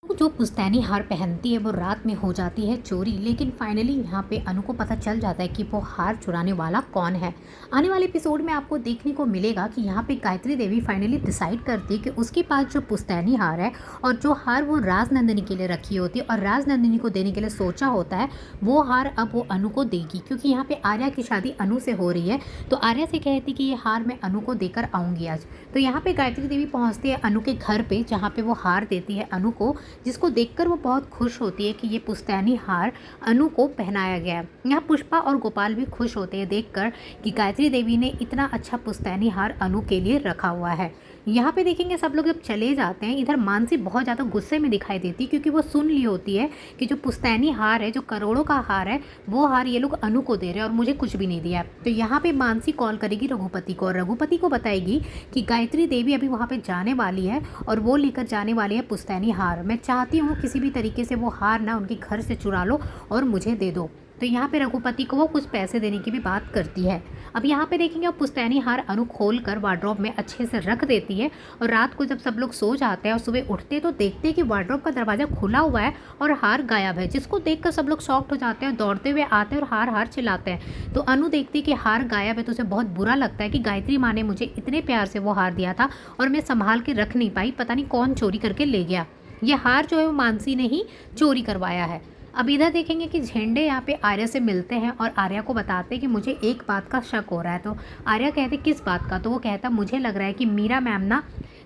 जो पुश्तैनी हार पहनती है वो रात में हो जाती है चोरी, लेकिन फाइनली यहाँ पे अनु को पता चल जाता है कि वो हार चुराने वाला कौन है। आने वाले एपिसोड में आपको देखने को मिलेगा कि यहाँ पे गायत्री देवी फाइनली डिसाइड करती है कि उसके पास जो पुश्तैनी हार है और जो हार वो राजनंदिनी के लिए रखी होती है और राजनंदिनी को देने के लिए सोचा होता है, वो हार अब वो अनु को देगी। क्योंकि यहाँ पे आर्या की शादी अनु से हो रही है, तो आर्या से कहती कि ये हार मैं अनु को देकर आऊँगी आज। तो यहाँ पे गायत्री देवी पहुँचती है अनु के घर पे, जहाँ पे वो हार देती है अनु को, जिसको देखकर वो बहुत खुश होती है कि ये पुश्तैनी हार अनु को पहनाया गया है। यहाँ पुष्पा और गोपाल भी खुश होते हैं देखकर कि गायत्री देवी ने इतना अच्छा पुश्तैनी हार अनु के लिए रखा हुआ है। यहाँ पे देखेंगे सब लोग जब चले जाते हैं, इधर मानसी बहुत ज़्यादा गुस्से में दिखाई देती है, क्योंकि वो सुन ली होती है कि जो पुश्तैनी हार है, जो करोड़ों का हार है, वो हार ये लोग अनु को दे रहे हैं और मुझे कुछ भी नहीं दिया है। तो यहाँ पे मानसी कॉल करेगी रघुपति को और रघुपति को बताएगी कि गायत्री देवी अभी वहाँ पे जाने वाली है और वो लेकर जाने वाली है पुश्तैनी हार। मैं चाहती हूँ किसी भी तरीके से वो हार ना उनके घर से चुरा लो और मुझे दे दो। तो यहाँ पे रघुपति को वो कुछ पैसे देने की भी बात करती है। अब यहाँ पे देखेंगे वो पुश्तैनी हार अनु खोल कर वार्डरोब में अच्छे से रख देती है और रात को जब सब लोग सो जाते हैं और सुबह उठते तो देखते हैं कि वार्डरोब का दरवाज़ा खुला हुआ है और हार गायब है, जिसको देखकर सब लोग शॉक्ड हो जाते हैं, दौड़ते हुए आते हैं और हार हार चिल्लाते हैं। तो अनु देखती है कि हार गायब है तो उसे बहुत बुरा लगता है कि गायत्री माँ ने मुझे इतने प्यार से वो हार दिया था और मैं संभाल के रख नहीं पाई, पता नहीं कौन चोरी करके ले गया। ये हार जो है वो मानसी ने ही चोरी करवाया है। अब इधर देखेंगे कि झेंडे यहाँ पे आर्या से मिलते हैं और आर्या को बताते हैं कि मुझे एक बात का शक हो रहा है। तो आर्या कहते किस बात का? तो वो कहता मुझे लग रहा है कि मीरा मैम ना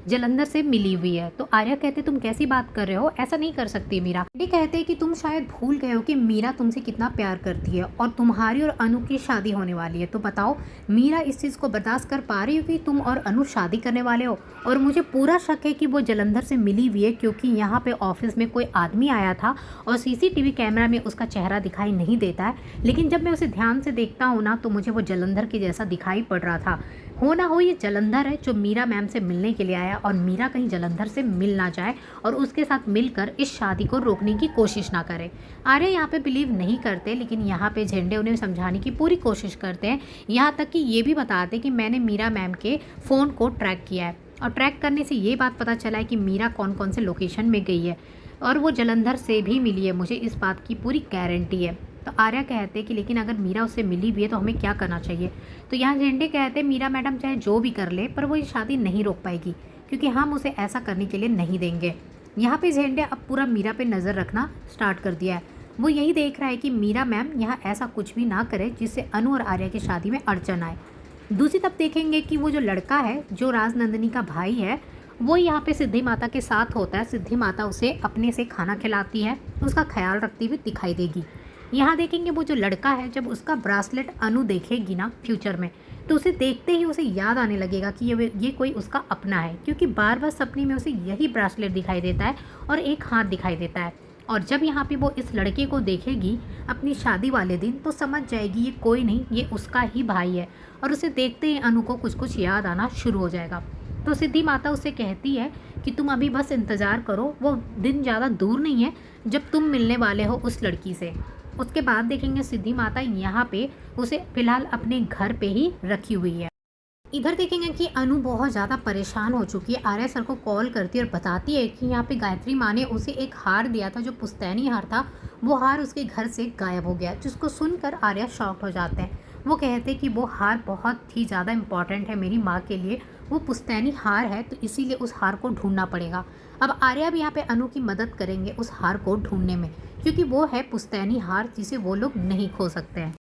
जलंधर से मिली हुई है। तो आर्या कहते तुम कैसी बात कर रहे हो, ऐसा नहीं कर सकती मीरा। ये कहते हैं कि तुम शायद भूल गए हो कि मीरा तुमसे कितना प्यार करती है और तुम्हारी और अनु की शादी होने वाली है। तो बताओ मीरा इस चीज़ को बर्दाश्त कर पा रही हो कि तुम और अनु शादी करने वाले हो? और मुझे पूरा शक है कि वो जलंधर से मिली हुई है, क्योंकि यहाँ पे ऑफिस में कोई आदमी आया था और सीसीटीवी कैमरा में उसका चेहरा दिखाई नहीं देता है, लेकिन जब मैं उसे ध्यान से देखता हूँ ना तो मुझे वो जलंधर के जैसा दिखाई पड़ रहा था। हो ना हो ये जलंधर है जो मीरा मैम से मिलने के लिए आया और मीरा कहीं जलंधर से मिल ना जाए और उसके साथ मिलकर इस शादी को रोकने की कोशिश ना करे। आर्या यहाँ पे बिलीव नहीं करते, लेकिन यहाँ पे झंडे उन्हें समझाने की पूरी कोशिश करते हैं, यहाँ तक कि ये भी बताते कि मैंने मीरा मैम के फ़ोन को ट्रैक किया है और ट्रैक करने से ये बात पता चला है कि मीरा कौन कौन से लोकेशन में गई है और वो जलंधर से भी मिली है, मुझे इस बात की पूरी गारंटी है। तो आर्या कहते कि लेकिन अगर मीरा उससे मिली भी है तो हमें क्या करना चाहिए? तो यहाँ झंडे कहते मीरा मैडम चाहे जो भी कर ले पर वो ये शादी नहीं रोक पाएगी, क्योंकि हम उसे ऐसा करने के लिए नहीं देंगे। यहाँ पे झंडे अब पूरा मीरा पे नज़र रखना स्टार्ट कर दिया है। वो यही देख रहा है कि मीरा मैम यहाँ ऐसा कुछ भी ना करे जिससे अनु और आर्या की शादी में अड़चन आए। दूसरी तरफ देखेंगे कि वो जो लड़का है जो राजनंदिनी का भाई है, वो यहाँ पे सिद्धि माता के साथ होता है। सिद्धि माता उसे अपने से खाना खिलाती है, उसका ख्याल रखती हुई दिखाई देगी। यहाँ देखेंगे वो जो लड़का है, जब उसका ब्रासलेट अनु देखेगी ना फ्यूचर में, तो उसे देखते ही उसे याद आने लगेगा कि ये कोई उसका अपना है, क्योंकि बार बार सपने में उसे यही ब्रासलेट दिखाई देता है और एक हाथ दिखाई देता है। और जब यहाँ पे वो इस लड़के को देखेगी अपनी शादी वाले दिन, तो समझ जाएगी ये कोई नहीं, ये उसका ही भाई है और उसे देखते ही अनु को कुछ कुछ याद आना शुरू हो जाएगा। तो सिद्धि माता उसे कहती है कि तुम अभी बस इंतज़ार करो, वो दिन ज़्यादा दूर नहीं है जब तुम मिलने वाले हो उस लड़की से। उसके बाद देखेंगे सिद्धि माता यहाँ पे उसे फ़िलहाल अपने घर पे ही रखी हुई है। इधर देखेंगे कि अनु बहुत ज़्यादा परेशान हो चुकी है। आर्या सर को कॉल करती है और बताती है कि यहाँ पे गायत्री माँ ने उसे एक हार दिया था, जो पुश्तैनी हार था, वो हार उसके घर से गायब हो गया, जिसको सुनकर आर्या शॉक्ड हो जाते हैं। वो कहते हैं कि वो हार बहुत ही ज़्यादा इम्पॉर्टेंट है मेरी माँ के लिए, वो पुश्तैनी हार है, तो इसीलिए उस हार को ढूंढना पड़ेगा। अब आर्या भी यहाँ पे अनु की मदद करेंगे उस हार को ढूंढने में, क्योंकि वो है पुश्तैनी हार जिसे वो लोग नहीं खो सकते हैं।